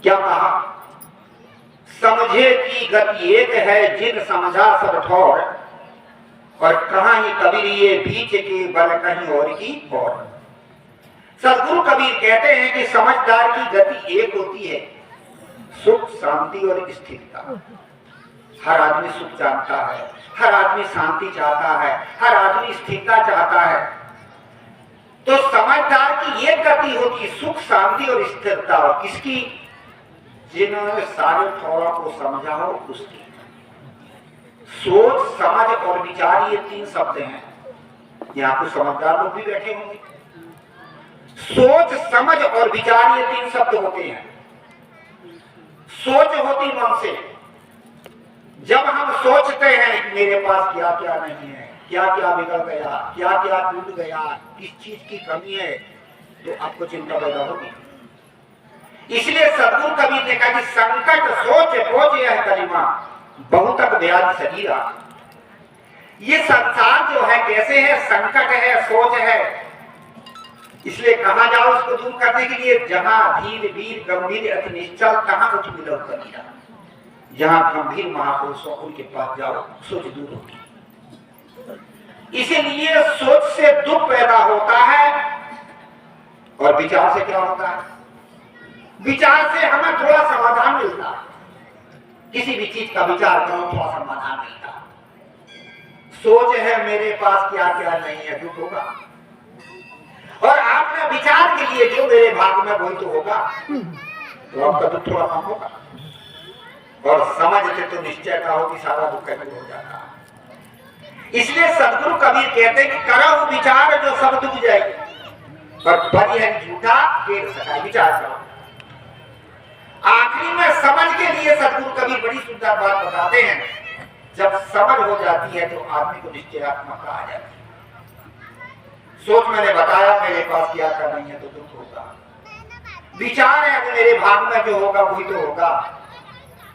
क्या कहा? समझे की गति एक है, जिन समझा सब ठौर, और कहा ही कबीर ये बीच के बल कहीं और की और। सदगुरु कबीर कहते हैं कि समझदार की गति एक होती है, सुख शांति और स्थिरता। हर आदमी सुख चाहता है, हर आदमी शांति चाहता है, हर आदमी स्थिरता चाहता है। तो समझदार की एक गति होती, सुख शांति और स्थिरता। और किसकी? जिन्होंने सारे ठौरों को समझा हो उसकी। सोच समझ और विचार ये तीन शब्द हैं। यहाँ कुछ समझदार लोग भी बैठे होंगे। सोच समझ और विचार ये तीन शब्द होते हैं। सोच होती मन से, जब हम सोचते हैं कि मेरे पास क्या क्या नहीं है, क्या क्या बिगड़ गया, क्या क्या टूट गया, किस चीज की कमी है, तो आपको चिंता पैदा होगी। इसलिए सदगुरु कबीर ने कहा कि संकट सोच बोझ यह कलिमा, बहुतक ब्याज सजीरा। ये संसार जो है कैसे है? संकट है, सोच है। इसलिए कहा जाओ उसको दूर करने के लिए, जहां धीर वीर गंभीर अति निश्चल, तहां उठ मिलो कबीरा। जहां गंभीर महापुरुषों उनके पास जाओ, सोच दूर होगी। इसीलिए सोच से दुख पैदा होता है, और विचार से क्या होता है? विचार से हमें थोड़ा समाधान मिलता है। किसी भी चीज का विचार करो, थोड़ा समाधान मिलता है। सोच है मेरे पास क्या क्या नहीं है, दुख होगा। और आपने विचार के लिए जो मेरे भाग में वही तो होगा, तो आपका दुख थोड़ा कम होगा। और समझते तो निश्चय का हो कि सारा दुख कहीं हो जाता। इसलिए सदगुरु कबीर कहते हैं कि करो विचार जो सब दुख जाए, पर बड़ी है झूठा केर सका। विचार करो। आखिरी में समझ के लिए सदगुरु कबीर बड़ी सुंदर बात बताते हैं। जब समझ हो जाती है तो आदमी को निश्चयात्मकता आ जाती है। सोच मैंने बताया मेरे पास क्या क्या नहीं है, तो दुख होगा। विचार है कि मेरे भाग में जो होगा वही तो होगा।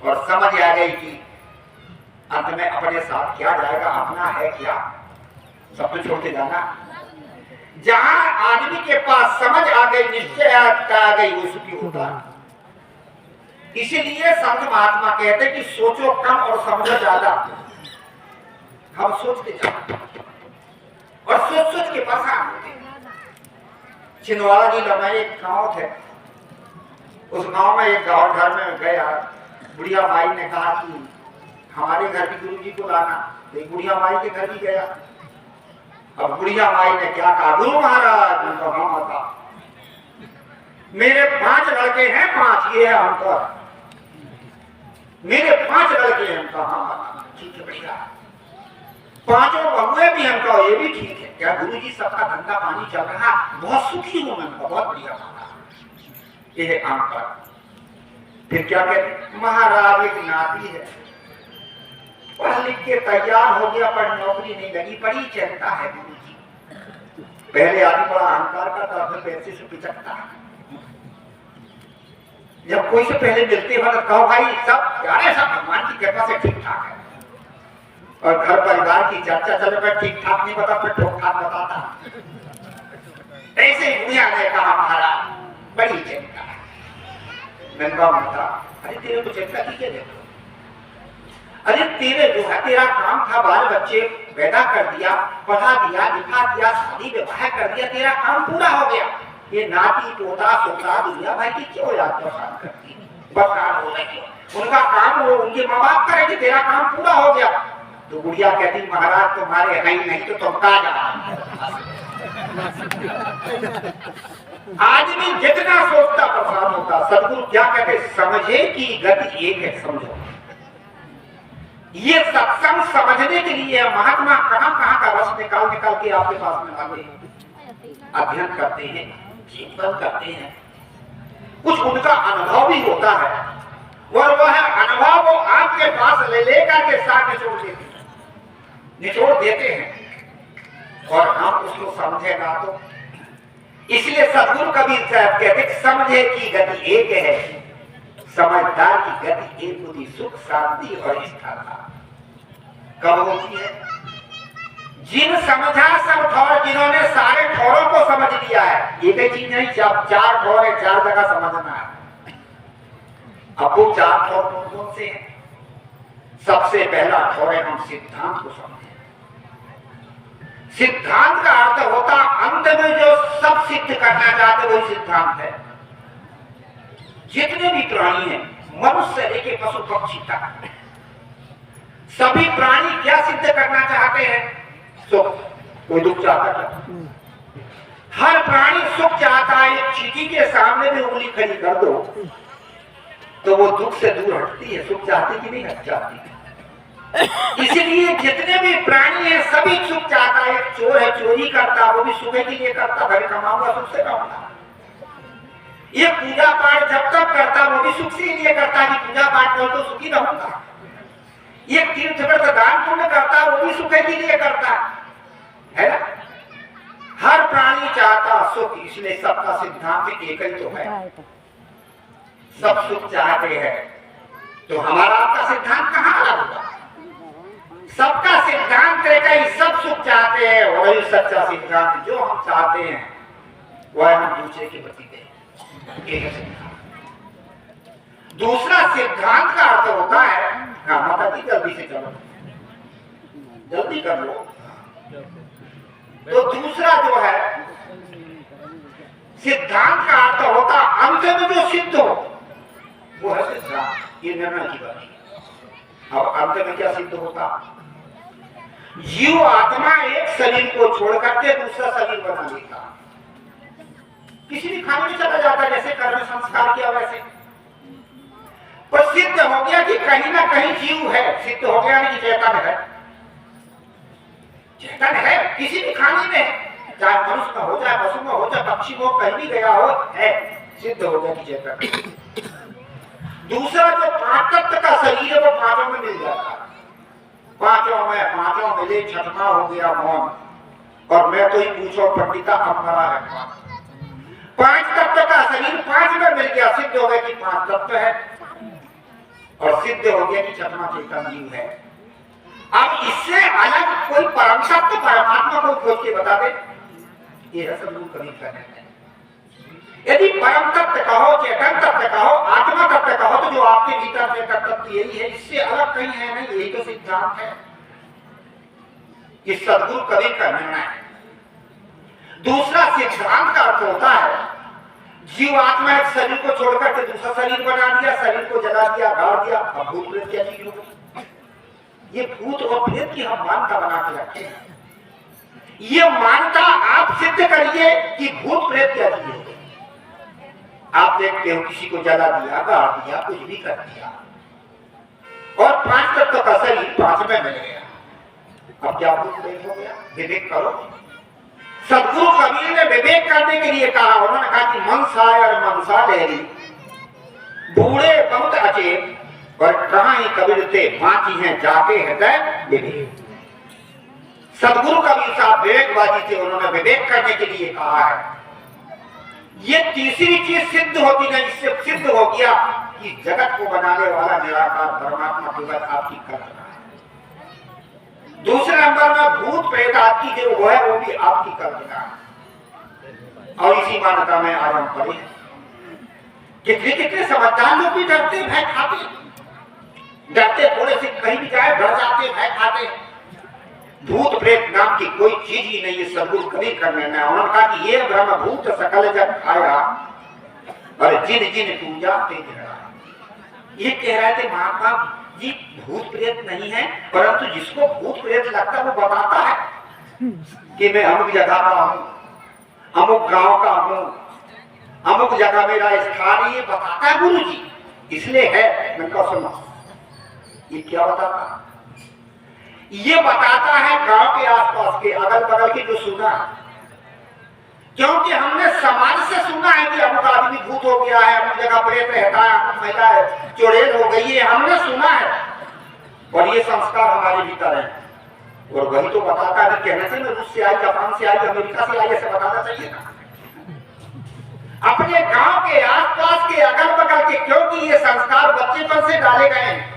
और समझ आ गई कि अंत में अपने साथ क्या जाएगा, अपना है क्या, सब कुछ छोड़ के जाना। जहां आदमी के पास समझ आ गई, निश्चय आ गई, वो सुखी होता है। इसीलिए संत महात्मा कहते हैं कि सोचो कम और समझो ज्यादा। हम सोचते जाते और सोच सोच के परेशान होते। छिंदवाड़ा जिला में एक गांव थे। उस गांव में एक गांव घर में गया, बुढ़िया माई ने कहा कि हमारे घर भी गुरु जी को लाना। एक बुढ़िया माई के घर भी गया। अब बुढ़िया माई ने क्या कहा? गुरु महाराज ने कहा, हाँ माता, मेरे 5 लड़के हैं, 5 ये है अंतर। मेरे 5 लड़के हैं। कहा हाँ माता, ठीक है, बढ़िया। 5 बहुए भी हैं, कहा ये भी ठीक है। क्या गुरु जी सबका धंधा पानी चल रहा? बहुत सुखी हूं मैं, बहुत बढ़िया माता। ये है अंतर। फिर क्या कहते? महाराज एक नाती है, पढ़ लिख के तैयार हो गया, पर नौकरी नहीं लगी, बड़ी चिंता है गुरु जी। पहले आदमी बड़ा अहंकार करता, फिर पैसे से पिचकता। जब कोई से पहले मिलते हो तो कहो भाई सब यारे सब भगवान की कृपा से ठीक ठाक है। और घर परिवार की चर्चा चले पर ठीक ठाक नहीं बता, फिर ठोक ठाक बताता। ऐसे ही बुढ़िया ने कहा महाराज बड़ी चिंता है। मैंने कहा माता, अरे तेरे को चिंता की क्या देखो? अरे तेरे जो है तेरा काम था, बाल बच्चे पैदा कर दिया, पढ़ा दिया, लिखा दिया, शादी विवाह कर दिया, तेरा काम पूरा हो गया। ये नाती पोता सोता दुनिया भाई की क्यों याद परेशान करती? बरसात हो रही, उनका काम वो उनके माँ बाप करेंगे, तेरा काम पूरा हो गया। तो बुढ़िया कहती महाराज तुम्हारे है ही नहीं तो तुम कहाँ जा? आदमी जितना सोचता परेशान होता। सदगुरु क्या कहते? समझे की गति एक है, समझो। ये सत्संग समझने के लिए महात्मा कहां कहां का रस निकाल निकाल के आपके पास में आते हैं, अध्ययन करते हैं, चिंतन करते हैं। कुछ उनका अनुभव भी होता है, और वह अनुभव वो आपके पास ले लेकर के साथ निचोड़ देते हैं, और हम उसको समझेगा तो। इसलिए सदगुरु कबीर साहब कहते समझे की गति एक है, समझदार की गति एक होती, सुख शांति और स्थिरता। कब होती है? जिन समझा सब ठौर, जिन्होंने सारे ठौरों को समझ लिया है। एक ही चीज नहीं, जब 4 ठौर है, 4 जगह समझना है। अब वो 4 ठोर कौन से हैं? सबसे पहला ठोर है हम सिद्धांत को समझें। सिद्धांत का अर्थ होता अंत में जो सब सिद्ध करना चाहते वही सिद्धांत है। जितने भी प्राणी हैं, मनुष्य लेके पशु पक्षी तक, सभी प्राणी क्या सिद्ध करना चाहते हैं? सुख। कोई दुख चाहता क्या? हर प्राणी सुख चाहता है। एक चींटी के सामने भी उंगली खड़ी कर दो तो वो दुख से दूर हटती है। सुख चाहती कि नहीं हट जाती? इसलिए जितने भी प्राणी हैं सभी सुख चाहता है। एक चोर है, चोरी करता, वो भी सुख के लिए करता, घर कमाऊंगा सुख से कमाऊंगा। ये पूजा पाठ जब तक करता वो भी सुख से लिए करता कि पूजा पाठ करो तो सुखी रहूंगा। ये तीर्थ व्रत दान पुण्य करता वो भी सुख के लिए करता है ना। हर प्राणी चाहता सुख, इसलिए सबका सिद्धांत एक ही तो है, सब सुख चाहते हैं। तो हमारा आपका सिद्धांत कहाँ अलग होगा? सबका सिद्धांत एक ही, सब सुख चाहते हैं। वही सच्चा सिद्धांत जो हम चाहते हैं वह हम दूसरे के प्रति दें। दूसरा सिद्धांत का अर्थ होता है, हाँ माता जी जल्दी से चलो, जल्दी कर लो। तो दूसरा जो है सिद्धांत का अर्थ होता अंत में जो सिद्ध हो वो है सिद्धांत। ये निर्णय की बात है। अब अंत में क्या सिद्ध होता? जीव आत्मा एक शरीर को छोड़ करके दूसरा शरीर बना लेता। किसी भी खाने में चला जाता, जैसे कर्म संस्कार किया वैसे। पर सिद्ध हो गया कि कहीं ना कहीं जीव है, सिद्ध हो गया नहीं कि चेतन है। चेतन है किसी भी खाने में, चाहे मनुष्य में हो, चाहे पशु में हो, चाहे पक्षी में हो, कहीं भी गया हो, है, सिद्ध हो गया कि चेतन। दूसरा जो 5 तत्व का शरीर है वो 5 में मिल जाता है। 5 मिले, 6वां हो गया मौन। और मैं तो ही पूछो पंडिता अब मरा है। 5 तत्व का शरीर 5 में मिल गया, सिद्ध हो गया कि 5 तत्व है और सिद्ध हो गया कि 6वां चेतन जीव है। अब इससे अलग कोई परम सत्य परमात्मा को खोज के बता दे, ये है सब लोग कभी कहते हैं। यदि परम तत्व कहो, चेतन तत्व कहो, आत्मा तत्व कहो, तो जो आपके भीतर से तत्व यही है, इससे अलग कहीं है नहीं। यही तो सिद्धांत है, ये सदगुरु कवि का निर्णय है। दूसरा सिद्धांत का अर्थ होता है जीव आत्मा एक शरीर को छोड़कर के दूसरा शरीर बना दिया, शरीर को जला दिया, गाड़ दिया। अब भूत प्रेत क्या चीज होगी? ये भूत और प्रेत की हम मान्यता बना के रखे हैं। ये मान्यता आप सिद्ध करिए कि भूत प्रेत क्या चीज होगी। आप देखते हो किसी को जला दिया, गाड़ दिया, कुछ भी कर दिया और 5 तत्व का शरीर 5 में मिल गया। अब क्या भूत प्रेत हो गया? विवेक करो। सदगुरु कबीर ने विवेक करने के लिए कहा, उन्होंने कहा कि मनसाय और मनसा लेरी बूढ़े बहुत अचेत और कहां ही कबीर थे बाकी हैं जाके हृदय विवेक। सदगुरु कबीर साहब विवेकवादी थे, उन्होंने विवेक करने के लिए कहा है। ये तीसरी चीज सिद्ध होती नहीं, इससे सिद्ध हो गया कि जगत को बनाने वाला निराकार परमात्मा केवल आपकी कल्पना है। दूसरे नंबर में भूत प्रेत आपकी जो वो है वो भी आपकी कल्पना है। और इसी मान्यता में आज हम पढ़े कितने कितने समझदार लोग भी डरते भय खाते, डरते थोड़े से कहीं भी जाए डर जाते, भय खाते। भूत प्रेत नाम की कोई चीज ही नहीं है। सदगुरु कभी करने में उन्होंने कहा कि ये ब्रह्म भूत सकल जब खाया और जिन जिन पूजा तेज रहा। ये कह रहे थे महात्मा जी भूत प्रेत नहीं है, परंतु जिसको भूत प्रेत लगता है वो बताता है कि मैं अमुक जगह का हूँ, अमुक गांव का हूँ, अमुक जगह मेरा स्थान, ये बताता है गुरु जी, इसलिए है। मैं कहा सुनो, ये क्या बताता? ये बताता है गांव के आसपास के अगल बगल के जो सुना है, क्योंकि हमने समाज से सुना है कि अमुक आदमी भूत हो गया है, अमुक जगह प्रेत रहता है, अमुक महिला चुड़ैल हो गई है, हमने सुना है और ये संस्कार हमारे भीतर है। और वही तो बताता है, कहना चाहिए ना रूस से आई, जापान से आई, अमेरिका से आई, ऐसे बताना चाहिए ना। अपने गांव के आसपास के अगल बगल के, क्योंकि ये संस्कार बच्चेपन से डाले गए हैं।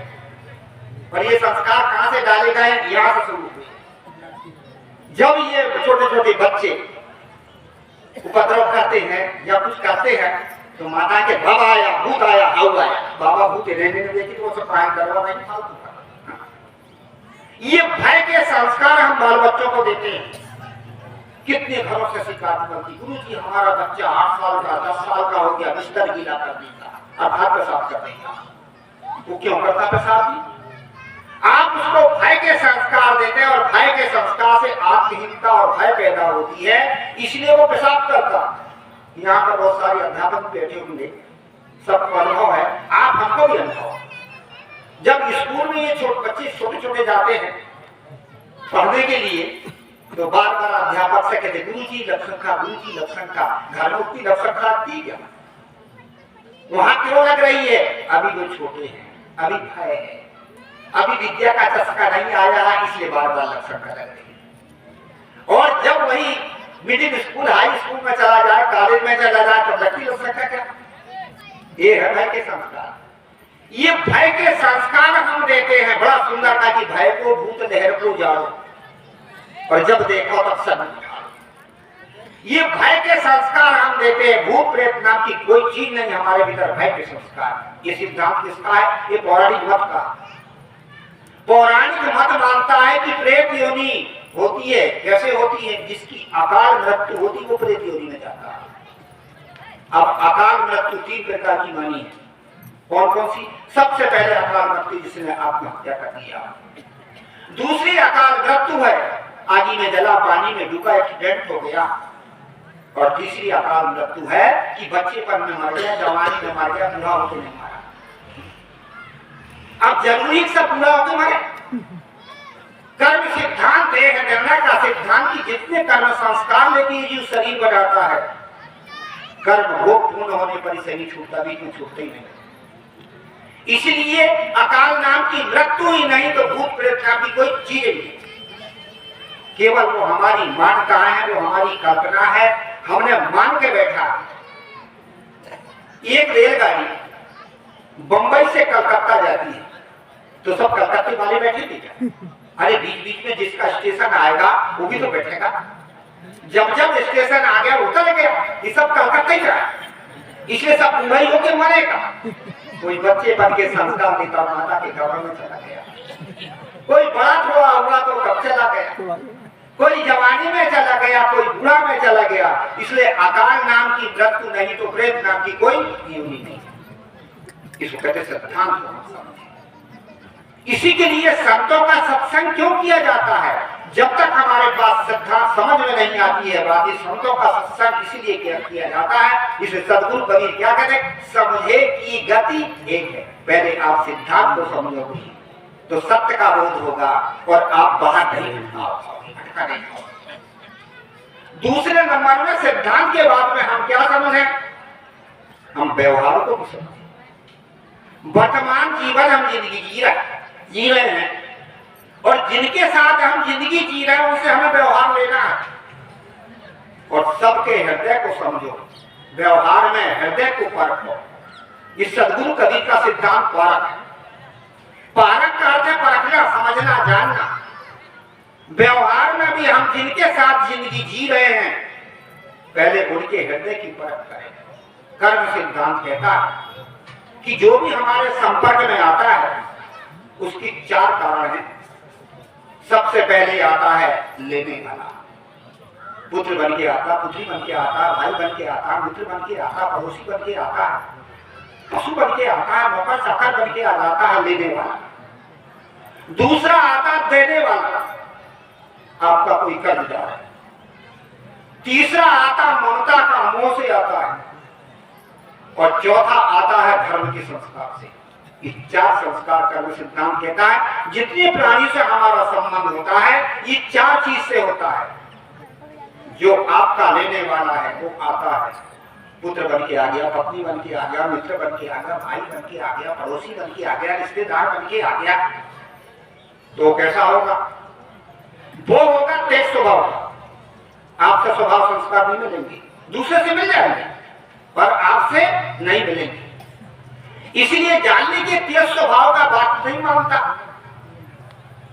और ये संस्कार कहां से डाले गए? यहां से शुरू हुए। जब ये छोटे छोटे बच्चे उपद्रव करते हैं या कुछ करते हैं तो माता के बाबा आया, भूत आया, आऊ आया, बाबा भूत रहने नहीं देती तो वो सब पढ़ाई करवा नहीं फालतू का। ये भय के संस्कार हम बाल बच्चों को देते हैं। कितने घरों से शिकायत बनती, गुरु जी हमारा बच्चा 8 साल का 10 साल का हो गया, बिस्तर गीला कर देता, अब पेशाब कर देगा। वो क्यों करता पेशाब? आप उसको भय के संस्कार देते हैं और भय के संस्कार से आत्महीनता और भय पैदा होती है, इसलिए वो पेशाब करता। यहाँ पर बहुत सारे अध्यापक बैठे होंगे, सबको अनुभव है, आप हमको भी अनुभव। जब स्कूल में ये बच्चे छोटे छोटे जाते हैं पढ़ने के लिए, तो बार बार अध्यापक से कहते गुरु जी लक्षण का, गुरु जी लक्षण का, घर में की लक्षण खाती क्या? वहां क्यों लग रही है? अभी वो छोटे हैं, अभी भय है, अभी विद्या का चस्का नहीं आया है, इसलिए बार बार लक्षण कर रहे हैं। और जब वही मिडिल स्कूल हाई स्कूल में चला जाए, कॉलेज में चला जाए, तो लड़की लक्षण का क्या? ये है भय के संस्कार। ये भय के संस्कार हम देते हैं। बड़ा सुंदर था कि भय को भूत लहर को जाओ और जब देखो तब सब। ये भय के संस्कार हम देते हैं। भूत प्रेत नाम की कोई चीज नहीं हमारे भीतर, भय के संस्कार। ये सिद्धांत किसका है? ये पौराणिक मत का। पौराणिक मत मानता है कि प्रेत योनि होती है। कैसे होती है? जिसकी अकाल मृत्यु होती वो प्रेत योनि में जाता है। अब अकाल मृत्यु 3 प्रकार की मानी है। कौन कौन सी? सबसे पहले अकाल मृत्यु जिसने आत्महत्या कर लिया। दूसरी अकाल मृत्यु है आगी में जला, पानी में डूबा, एक्सीडेंट हो गया। और तीसरी अकाल मृत्यु है कि बच्चेपन में मर गया, जवानी में मर गया, बूढ़ा होकर नहीं मरा। अब जरूरी सब पूरा होकर मरे। कर्म सिद्धांत एक निर्णय का सिद्धांत की जितने कर्म संस्कार लेके जो शरीर बनाता है, कर्म भोग पूर्ण होने पर इसे नहीं छूटता, बीच में छूटते ही नहीं। इसलिए अकाल नाम की मृत्यु ही नहीं तो भूत प्रेत नाम की कोई चीज नहीं। केवल वो हमारी मान्यता है, वो हमारी कल्पना है, हमने मान के बैठा। एक रेलगाड़ी बंबई से कलकत्ता जाती है तो सब कलकत्ते वाले बैठे थे क्या? अरे बीच बीच में जिसका स्टेशन आएगा वो भी तो बैठेगा। जब जब स्टेशन आ गया उतर गया, ये सब कलकत्ता ही रहा, इसलिए सब मुंबई होके मरेगा। कोई बच्चे बन के संस्कार देता माता के घर में चला गया, कोई बड़ा थोड़ा हुआ तो कब चला गया, कोई जवानी में चला गया, कोई बूढ़ा में चला गया। इसलिए अकाल नाम की मृत्यु नहीं तो प्रेत नाम की कोई योनि नहीं। इसको कहते सिद्धांत। इसी के लिए संतों का सत्संग क्यों किया जाता है? जब तक हमारे पास सिद्धांत समझ में नहीं आती है बात, संतों का सत्संग इसीलिए किया जाता है। इसे सद्गुरु कबीर क्या कहते हैं? समझे की गति एक है। पहले आप सिद्धांत को समझोगे तो सत्य का बोध होगा और आप बाहर नहीं भटका नहीं। दूसरे नंबर में सिद्धांत के बाद में हम क्या समझे? हम व्यवहार को भी समझे। वर्तमान जीवन हम जिंदगी जी रहे हैं और जिनके साथ हम जिंदगी जी रहे हैं उनसे हमें व्यवहार लेना है। और सबके हृदय को समझो, व्यवहार में हृदय को परखो। ये सद्गुरु कबीर का सिद्धांत पारक है। पारक का अर्थ है परखना, समझना, जानना। व्यवहार में भी हम जिनके साथ जिंदगी जी रहे हैं पहले उनके हृदय की परख करें। कर्म सिद्धांत कहता है कि जो भी हमारे संपर्क में आता है उसकी 4 कारण हैं। सबसे पहले आता है लेने वाला। पुत्र बन के आता, पुत्री बन के आता, भाई बन के आता, मित्र बन के आता, पड़ोसी बन के आता है, पशु बन के आता है, मौका साकार बन के आ जाता है लेने वाला। दूसरा आता देने वाला, आपका कोई कर्जदार है। तीसरा आता ममता का मोह से आता है और चौथा आता है धर्म के संस्कार से। ये 4 संस्कार कर्म सिद्धांत कहता है जितने प्राणी से हमारा संबंध होता है ये 4 चीज से होता है। जो आपका लेने वाला है वो आता है, पुत्र बन के आ गया, पत्नी बन के आ गया, मित्र बन के आ गया, भाई बन के आ गया, पड़ोसी बन के आ गया, रिश्तेदार बन के आ गया। तो कैसा होगा? वो होगा तेज स्वभाव का। आपसे स्वभाव संस्कार नहीं मिलेंगे, दूसरे से मिल जाएंगे पर आपसे नहीं मिलेंगे। इसलिए जानने के तेज स्वभाव का बात नहीं मानता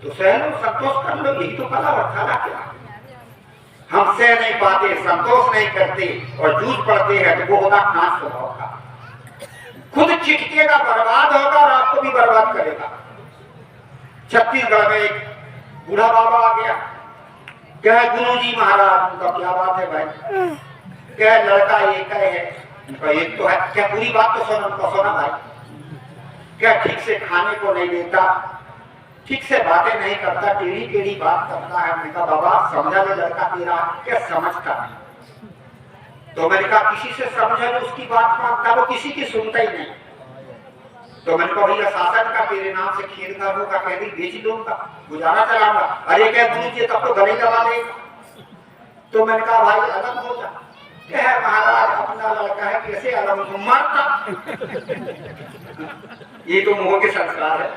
तो सह लो, संतोष कर लो, यही तो कला और खाना क्या। हम सह नहीं पाते, संतोष नहीं करते और जूझ पड़ते हैं, तो वो होगा खास स्वभाव का। खुद चिटकेगा, बर्बाद होगा और आपको भी बर्बाद करेगा। छत्तीसगढ़ में एक बूढ़ा बाबा आ गया, कहे गुरुजी महाराज, उनका क्या बात है भाई? कहे लड़का एक है, उनका एक तो है। क्या पूरी बात तो सुनो, उनका सुना भाई। क्या ठीक से खाने को नहीं देता, ठीक से बातें नहीं करता, टेढ़ी टेढ़ी बात करता है। मैंने कहा बाबा समझा जो लड़का तेरा, क्या समझता है? तो मैंने कहा किसी से समझा जो उसकी बात मानता, वो किसी की सुनता ही नहीं। तो मैंने कहा भैया शासन का तेरे नाम से खेत घर होगा, कह दी बेच लूंगा, गुजारा चलाऊंगा। अरे क्या गुरुजी तब तो गले दबा देगा। तो मैंने कहा भाई अलग हो जा। कह महाराज अपना लड़का है, कैसे अलग हो? मरता। ये तो मोह के संस्कार है,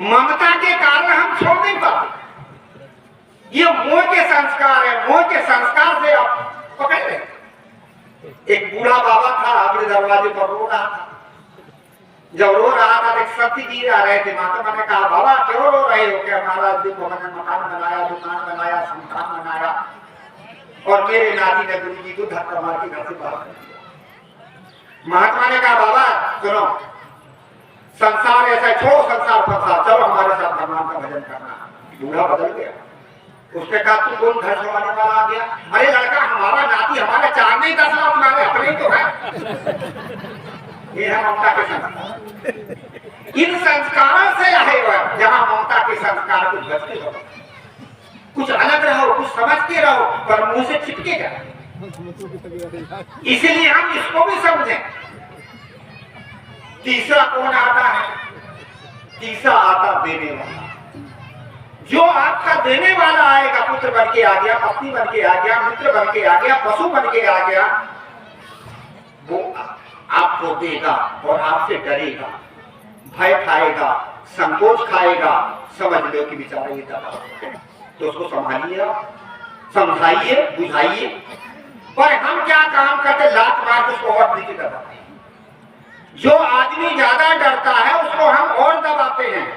ममता के कारण हम छोड़ नहीं पाते। ये मोह के संस्कार है, मोह के संस्कार से आप पकड़ ले। एक बूढ़ा बाबा था, अपने दरवाजे पर रो रहा था। जब रो रहा था, एक सती जी आ रहे थे। माता ने कहा बाबा क्यों रो रहे हो? क्या महाराज देखो मैंने मकान बनाया, दुकान बनाया, संस्थान बनाया और मेरे नाती ने गुरु जी को धक्का मार के घर से बाहर कर दिया। महात्मा ने कहा बाबा सुनो, संसार ऐसा छोड़ो, संसार फंसा, चलो हमारे साथ भगवान का भजन करना। बूढ़ा बदल गया। उसने कहा तू कौन घर छोड़ने वाला आ गया? अरे लड़का हमारा नाती, हमारे 4 नहीं 10 लाख, तुम्हारे अपने ही तो है। ये है ममता के संस्कार। इन संस्कारों से आए हुए जहां ममता के संस्कार कुछ बचते रहो, कुछ अलग रहो, कुछ समझ के रहो, पर मुंह से चिपकेगा। इसलिए हम इसको भी समझें। तीसरा कौन आता है? तीसरा आता देने वाला। जो आपका देने वाला आएगा, पुत्र बन के आ गया, पत्नी बन के आ गया, मित्र बन के आ गया, पशु बन के आ गया, वो आपको देगा और आपसे डरेगा, भय खाएगा, संकोच खाएगा। समझ लो कि बेचारा ये दबा, तो उसको संभालिए, समझाइए, बुझाइए। पर हम क्या काम करते? लात मार के उसको और नीचे दबाते हैं। जो आदमी ज्यादा डरता है उसको हम और दबाते हैं।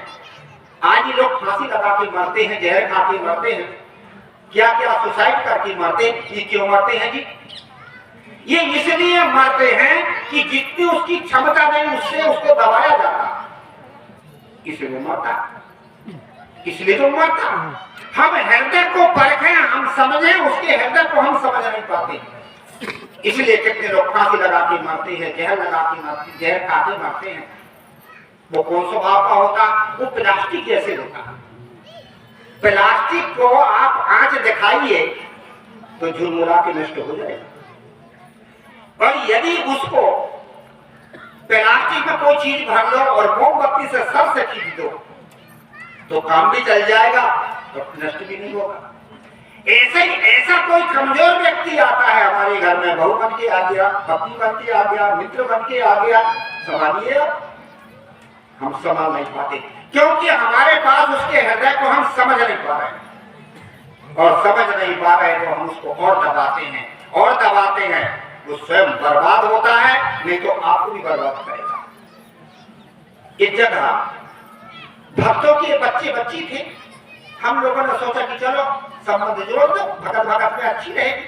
आज ये लोग फांसी लगा के मरते हैं, जहर खा के मरते हैं, क्या क्या सुसाइड करके मरते हैं। ये क्यों मरते हैं जी? ये इसलिए मरते हैं कि जितनी उसकी क्षमता नहीं उससे उसको दबाया जाता, इसलिए मरता, इसलिए तो मरता। हम हृदय को परखें, हम समझें, उसके हृदय को हम समझ नहीं पाते। इसलिए कितने लोग फांसी लगा के मरते हैं, जहर लगा के मरते, जहर खा के मरते हैं। वो कौन स्वभाव का होता? वो प्लास्टिक जैसे होता। प्लास्टिक को आप आंच दिखाइए तो झुरमुरा के नष्ट हो जाएगा, और यदि उसको प्लास्टिक में कोई चीज भर लो और मोमबत्ती से सर से खींच दो तो काम भी चल जाएगा और नष्ट भी नहीं होगा। ऐसे ही ऐसा कोई कमजोर व्यक्ति आता है हमारे घर में, बहू बन के आ गया, पत्नी बन के आ गया, मित्र बन के आ गया, संभालिए। हम संभाल नहीं पाते क्योंकि हमारे पास उसके हृदय को हम समझ नहीं पा रहे, और समझ नहीं पा रहे तो हम उसको और दबाते हैं और दबाते हैं। वो स्वयं बर्बाद होता है, नहीं तो आपको भी बर्बाद करेगा। एक जगह भक्तों के बच्चे बच्ची थे। हम लोगों ने सोचा कि चलो संबंध जोड़ दो, भगत भगत में अच्छी रहेगी।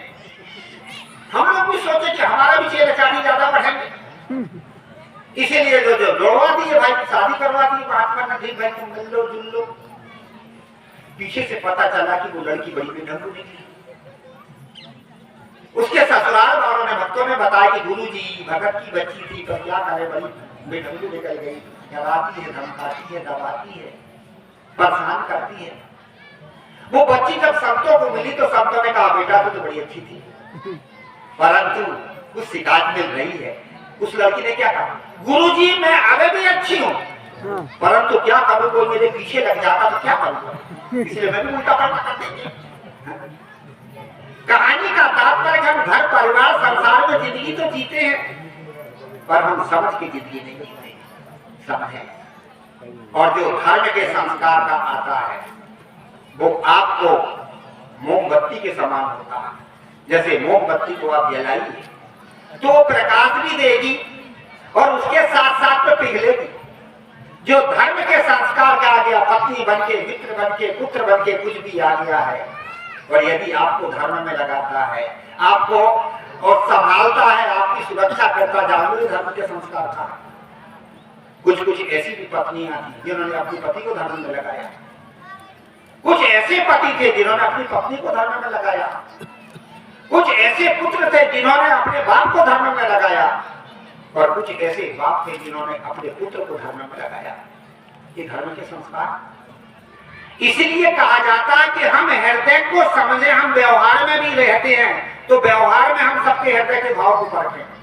हम लोग भी सोचे कि हमारा भी चेहरा ज्यादा बढ़ेंगे, इसीलिए जो जोड़वा दिए भाई, शादी करवा दी। महात्मा ने ठीक भाई तुम मिल लो जुल लो। पीछे से पता चला कि वो लड़की बड़ी बेढंगू निकली। उसके ससुराल वालों ने, भक्तों ने बताया कि गुरुजी भगत की बच्ची थी, तो क्या करे, बड़ी बेढंगू निकल गई, डराती है, धमकाती है, दबाती है, परेशान करती है। वो बच्ची जब संतों को मिली तो संतों ने कहा बेटा तो बड़ी अच्छी थी, परंतु कुछ शिकायत मिल रही है। उस लड़की ने क्या कहा? गुरुजी मैं अभी भी अच्छी हूँ, परंतु क्या करूँ, कोई मेरे पीछे लग जाता तो क्या करूँगा, इसलिए मैं भी उल्टा पलटा कर देती। कहानी का तात्पर्य हम घर परिवार संसार में जिंदगी तो जीते हैं, पर हम समझ के जिंदगी नहीं जीते, समझे। और जो धर्म के संस्कार का आता है वो आपको मोमबत्ती के समान होता है। जैसे मोमबत्ती को आप जलाइए तो प्रकाश भी देगी और उसके साथ साथ में पिघलेगी। जो धर्म के संस्कार का आ गया, पत्नी बन के, मित्र बन के, पुत्र बन के कुछ भी आ गया है, और यदि आपको धर्म में लगाता है, आपको और संभालता है, आपकी सुरक्षा करता, जानवर धर्म के संस्कार था। कुछ कुछ ऐसी भी पत्नियां थी जिन्होंने अपने पति को धर्म में लगाया, कुछ ऐसे पति थे जिन्होंने अपनी पत्नी को धर्म में लगाया, कुछ ऐसे पुत्र थे जिन्होंने अपने बाप को धर्म में लगाया, और कुछ ऐसे बाप थे जिन्होंने अपने पुत्र को धर्म में लगाया। ये धर्म के संस्कार। इसलिए कहा जाता है कि हम हृदय को समझे, हम व्यवहार में भी रहते हैं तो व्यवहार में हम सबके हृदय के भाव को परखें।